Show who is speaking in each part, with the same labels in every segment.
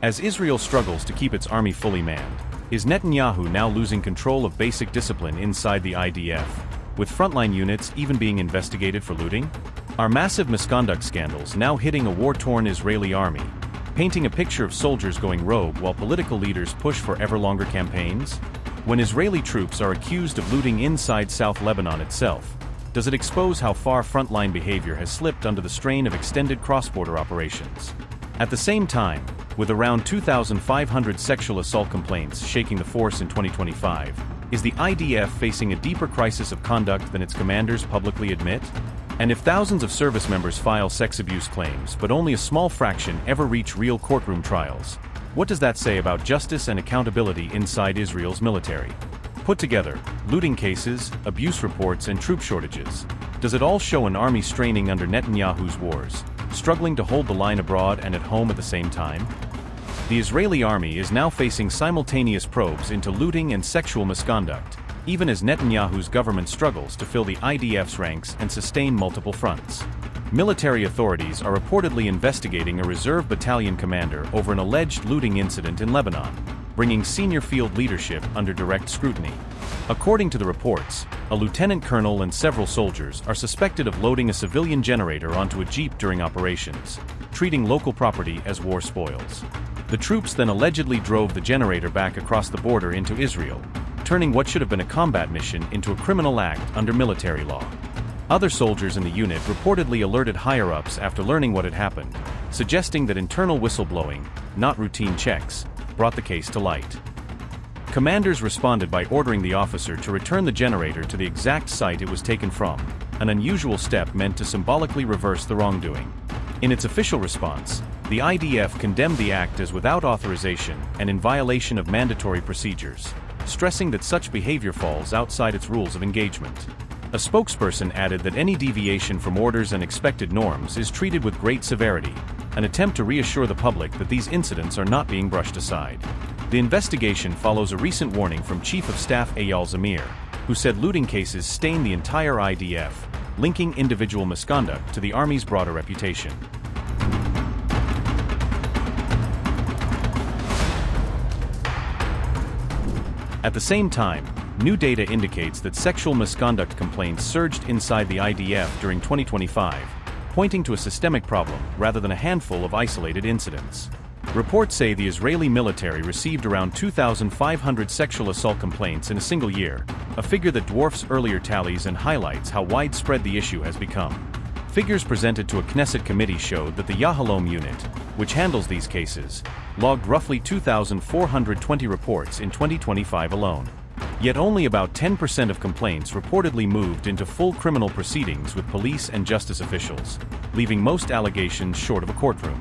Speaker 1: As Israel struggles to keep its army fully manned, is Netanyahu now losing control of basic discipline inside the IDF, with frontline units even being investigated for looting? Are massive misconduct scandals now hitting a war-torn Israeli army, painting a picture of soldiers going rogue while political leaders push for ever longer campaigns? When Israeli troops are accused of looting inside South Lebanon itself, does it expose how far frontline behavior has slipped under the strain of extended cross-border operations? At the same time, with around 2,500 sexual assault complaints shaking the force in 2025, is the IDF facing a deeper crisis of conduct than its commanders publicly admit? And if thousands of service members file sex abuse claims but only a small fraction ever reach real courtroom trials, what does that say about justice and accountability inside Israel's military? Put together, looting cases, abuse reports, and troop shortages, does it all show an army straining under Netanyahu's wars, struggling to hold the line abroad and at home at the same time? The Israeli army is now facing simultaneous probes into looting and sexual misconduct, even as Netanyahu's government struggles to fill the IDF's ranks and sustain multiple fronts. Military authorities are reportedly investigating a reserve battalion commander over an alleged looting incident in Lebanon, bringing senior field leadership under direct scrutiny. According to the reports, a lieutenant colonel and several soldiers are suspected of loading a civilian generator onto a jeep during operations, treating local property as war spoils. The troops then allegedly drove the generator back across the border into Israel, turning what should have been a combat mission into a criminal act under military law. Other soldiers in the unit reportedly alerted higher-ups after learning what had happened, suggesting that internal whistleblowing, not routine checks, brought the case to light. Commanders responded by ordering the officer to return the generator to the exact site it was taken from, an unusual step meant to symbolically reverse the wrongdoing. In its official response, the IDF condemned the act as without authorization and in violation of mandatory procedures, stressing that such behavior falls outside its rules of engagement. A spokesperson added that any deviation from orders and expected norms is treated with great severity, an attempt to reassure the public that these incidents are not being brushed aside. The investigation follows a recent warning from Chief of Staff Eyal Zamir, who said looting cases stain the entire IDF, linking individual misconduct to the Army's broader reputation. At the same time, new data indicates that sexual misconduct complaints surged inside the IDF during 2025, pointing to a systemic problem rather than a handful of isolated incidents. Reports say the Israeli military received around 2,500 sexual assault complaints in a single year, a figure that dwarfs earlier tallies and highlights how widespread the issue has become. Figures presented to a Knesset committee showed that the Yahalom unit, which handles these cases, logged roughly 2,420 reports in 2025 alone. Yet only about 10% of complaints reportedly moved into full criminal proceedings with police and justice officials, leaving most allegations short of a courtroom.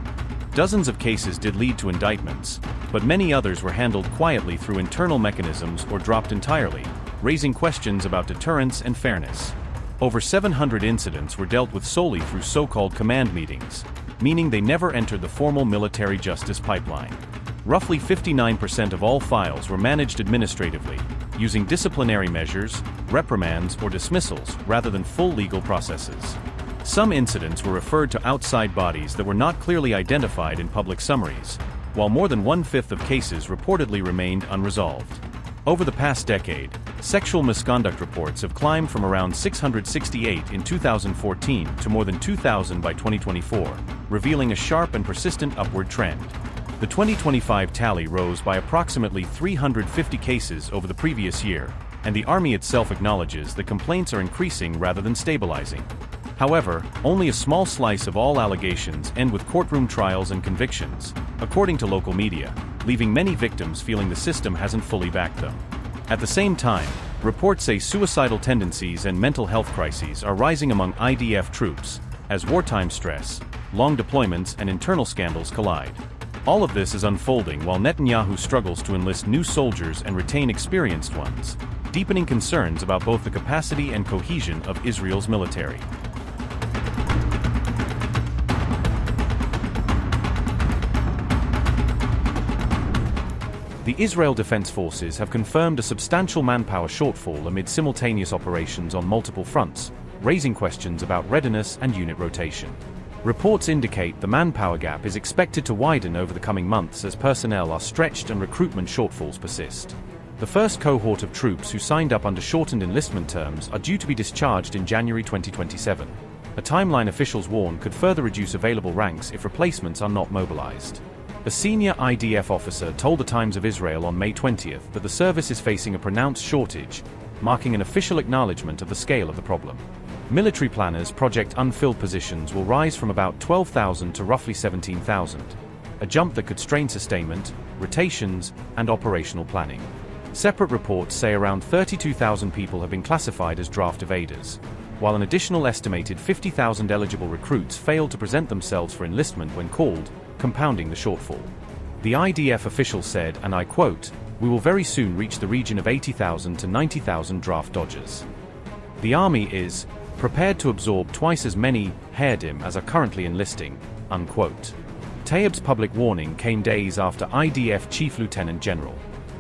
Speaker 1: Dozens of cases did lead to indictments, but many others were handled quietly through internal mechanisms or dropped entirely, raising questions about deterrence and fairness. Over 700 incidents were dealt with solely through so-called command meetings, meaning they never entered the formal military justice pipeline. Roughly 59% of all files were managed administratively, using disciplinary measures, reprimands, or dismissals rather than full legal processes. Some incidents were referred to outside bodies that were not clearly identified in public summaries, while more than one-fifth of cases reportedly remained unresolved. Over the past decade, sexual misconduct reports have climbed from around 668 in 2014 to more than 2,000 by 2024, revealing a sharp and persistent upward trend. The 2025 tally rose by approximately 350 cases over the previous year, and the Army itself acknowledges that complaints are increasing rather than stabilizing. However, only a small slice of all allegations end with courtroom trials and convictions, according to local media, leaving many victims feeling the system hasn't fully backed them. At the same time, reports say suicidal tendencies and mental health crises are rising among IDF troops, as wartime stress, long deployments, and internal scandals collide. All of this is unfolding while Netanyahu struggles to enlist new soldiers and retain experienced ones, deepening concerns about both the capacity and cohesion of Israel's military. The Israel Defense Forces have confirmed a substantial manpower shortfall amid simultaneous operations on multiple fronts, raising questions about readiness and unit rotation. Reports indicate the manpower gap is expected to widen over the coming months as personnel are stretched and recruitment shortfalls persist. The first cohort of troops who signed up under shortened enlistment terms are due to be discharged in January 2027. A timeline officials warn could further reduce available ranks if replacements are not mobilized. A senior IDF officer told the Times of Israel on May 20th that the service is facing a pronounced shortage, marking an official acknowledgement of the scale of the problem. Military planners project unfilled positions will rise from about 12,000 to roughly 17,000, a jump that could strain sustainment, rotations, and operational planning. Separate reports say around 32,000 people have been classified as draft evaders, while an additional estimated 50,000 eligible recruits failed to present themselves for enlistment when called, compounding the shortfall. The IDF official said, and I quote, "We will very soon reach the region of 80,000 to 90,000 draft dodgers. The army is prepared to absorb twice as many Haredim as are currently enlisting," unquote. Tayyip's public warning came days after IDF Chief Lieutenant General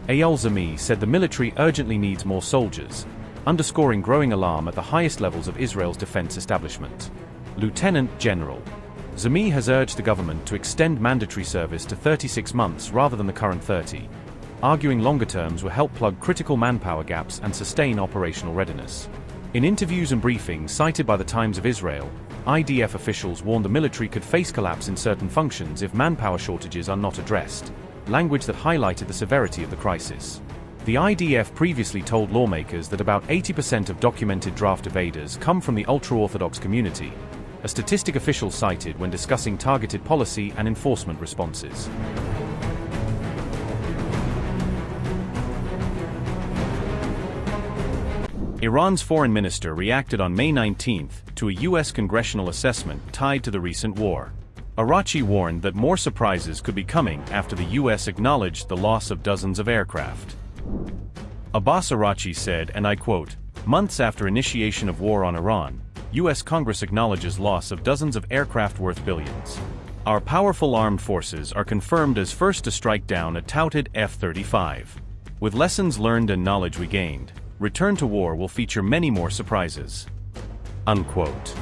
Speaker 1: Eyal Zamir said the military urgently needs more soldiers, underscoring growing alarm at the highest levels of Israel's defense establishment. Lieutenant General Zamir has urged the government to extend mandatory service to 36 months rather than the current 30, arguing longer terms will help plug critical manpower gaps and sustain operational readiness. In interviews and briefings cited by the Times of Israel, IDF officials warned the military could face collapse in certain functions if manpower shortages are not addressed, language that highlighted the severity of the crisis. The IDF previously told lawmakers that about 80% of documented draft evaders come from the ultra-Orthodox community, a statistic officials cited when discussing targeted policy and enforcement responses. Iran's foreign minister reacted on May 19th to a U.S. congressional assessment tied to the recent war. Araghchi warned that more surprises could be coming after the U.S. acknowledged the loss of dozens of aircraft. Abbas Araghchi said, and I quote, "Months after initiation of war on Iran, U.S. Congress acknowledges loss of dozens of aircraft worth billions. Our powerful armed forces are confirmed as first to strike down a touted F-35. With lessons learned and knowledge we gained, return to war will feature many more surprises." Unquote.